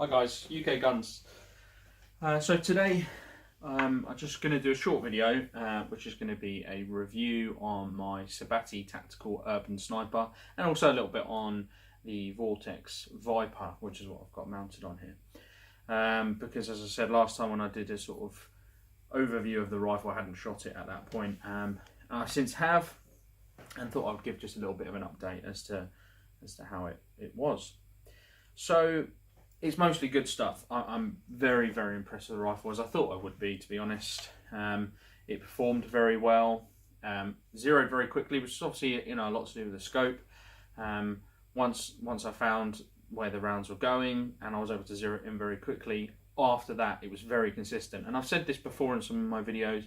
Hi guys, UK Guns. So today I'm just going to do a short video which is going to be a review on my Sabatti Tactical Urban Sniper and also a little bit on the Vortex Viper, which is what I've got mounted on here. Because as I said last time when I did a sort of overview of the rifle, I hadn't shot it at that point. I since have, and thought I'd give just a little bit of an update as to how it was. So it's mostly good stuff. I'm very, very impressed with the rifle, as I thought I would be, to be honest. It performed very well, zeroed very quickly, which is obviously a lot to do with the scope. Once I found where the rounds were going and I was able to zero it in very quickly, after that it was very consistent. And I've said this before in some of my videos,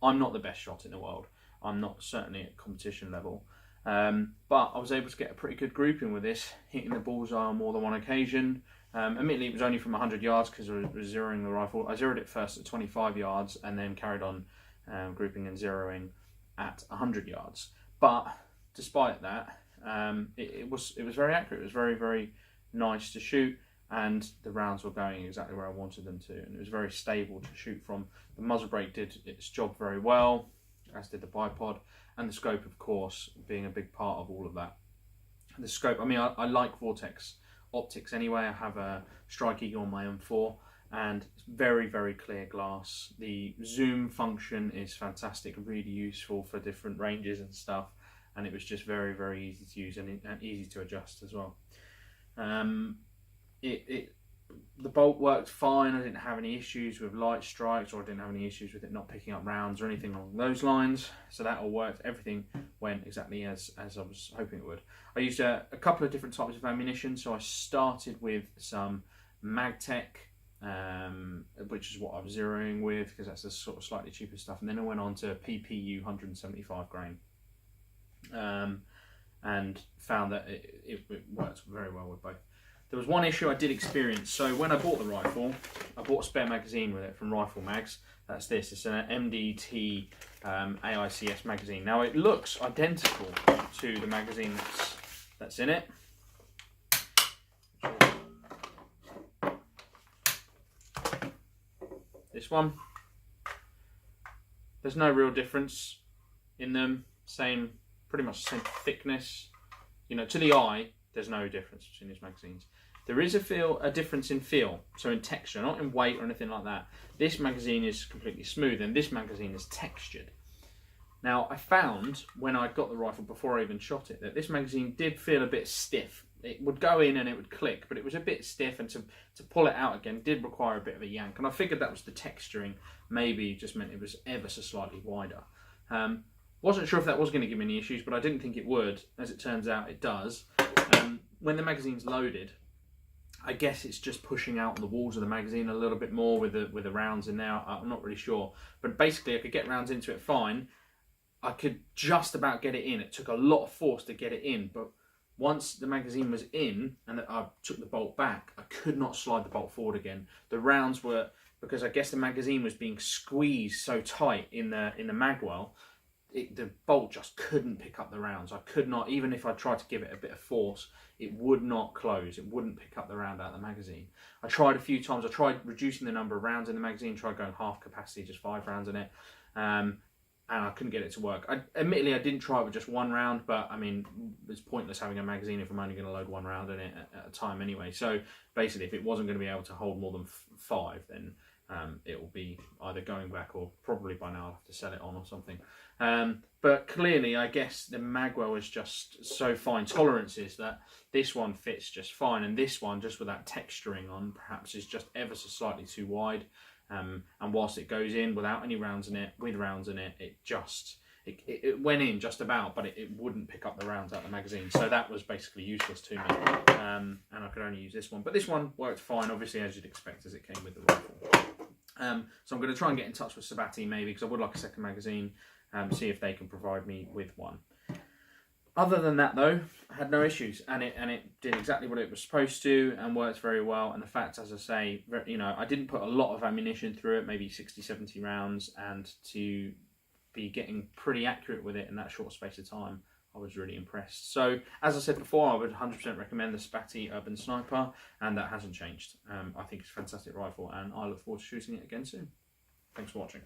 I'm not the best shot in the world. I'm not certainly at competition level. But I was able to get a pretty good grouping with this, hitting the bullseye on more than one occasion. Admittedly, it was only from 100 yards because I was zeroing the rifle. I zeroed it first at 25 yards and then carried on grouping and zeroing at 100 yards. But despite that, it was very accurate. It was very, very nice to shoot, and the rounds were going exactly where I wanted them to, and it was very stable to shoot from. The muzzle brake did its job very well, as did the bipod, and the scope, of course, being a big part of all of that. The scope, I mean, I like Vortex optics anyway. I have a Strike Eagle on my M4 and it's very, very clear glass. The zoom function is fantastic, really useful for different ranges and stuff, and it was just very, very easy to use and easy to adjust as well. The bolt worked fine. I didn't have any issues with light strikes, or I didn't have any issues with it not picking up rounds or anything along those lines. So that all worked. Everything went exactly as I was hoping it would. I used a couple of different types of ammunition. So I started with some Magtech, which is what I was zeroing with because that's the sort of slightly cheaper stuff. And then I went on to PPU 175 grain. And found that it worked very well with both. There was one issue I did experience. So when I bought the rifle, I bought a spare magazine with it from Rifle Mags. That's this. It's an MDT AICS magazine. Now it looks identical to the magazine that's in it. This one. There's no real difference in them. Pretty much the same thickness. To the eye, there's no difference between these magazines. There is a difference in feel, so in texture, not in weight or anything like that. This magazine is completely smooth and this magazine is textured. Now, I found when I got the rifle before I even shot it that this magazine did feel a bit stiff. It would go in and it would click, but it was a bit stiff, and to pull it out again did require a bit of a yank. And I figured that was the texturing, maybe just meant it was ever so slightly wider. Wasn't sure if that was going to give me any issues, but I didn't think it would. As it turns out, it does. When the magazine's loaded, I guess it's just pushing out on the walls of the magazine a little bit more with the rounds in there. I'm not really sure, but basically I could get rounds into it fine. I could just about get it in. It took a lot of force to get it in, but once the magazine was in and I took the bolt back, I could not slide the bolt forward again. The rounds were, because I guess the magazine was being squeezed so tight in the magwell, the bolt just couldn't pick up the rounds. I could not, even if I tried to give it a bit of force, it would not close. It wouldn't pick up the round out of the magazine. I tried a few times. I tried reducing the number of rounds in the magazine, tried going half capacity, just 5 rounds in it, and I couldn't get it to work. Admittedly, I didn't try it with just 1 round, but I mean, it's pointless having a magazine if I'm only going to load 1 round in it at a time anyway. So basically, if it wasn't going to be able to hold more than 5, then it will be either going back, or probably by now I'll have to sell it on or something. But clearly, I guess the magwell is just so fine tolerances that this one fits just fine, and this one, just with that texturing on, perhaps is just ever so slightly too wide. And whilst it goes in without any rounds in it, with rounds in it, it went in just about, but it wouldn't pick up the rounds out of the magazine. So that was basically useless to me, and I could only use this one. But this one worked fine, obviously, as you'd expect, as it came with the rifle. So I'm going to try and get in touch with Sabatti maybe, because I would like a second magazine, see if they can provide me with one. Other than that though, I had no issues, and it did exactly what it was supposed to and worked very well. And the fact, as I say, I didn't put a lot of ammunition through it, maybe 60-70 rounds, and to be getting pretty accurate with it in that short space of time, I was really impressed. So, as I said before, I would 100% recommend the Sabatti Urban Sniper, and that hasn't changed. I think it's a fantastic rifle, and I look forward to shooting it again soon. Thanks for watching.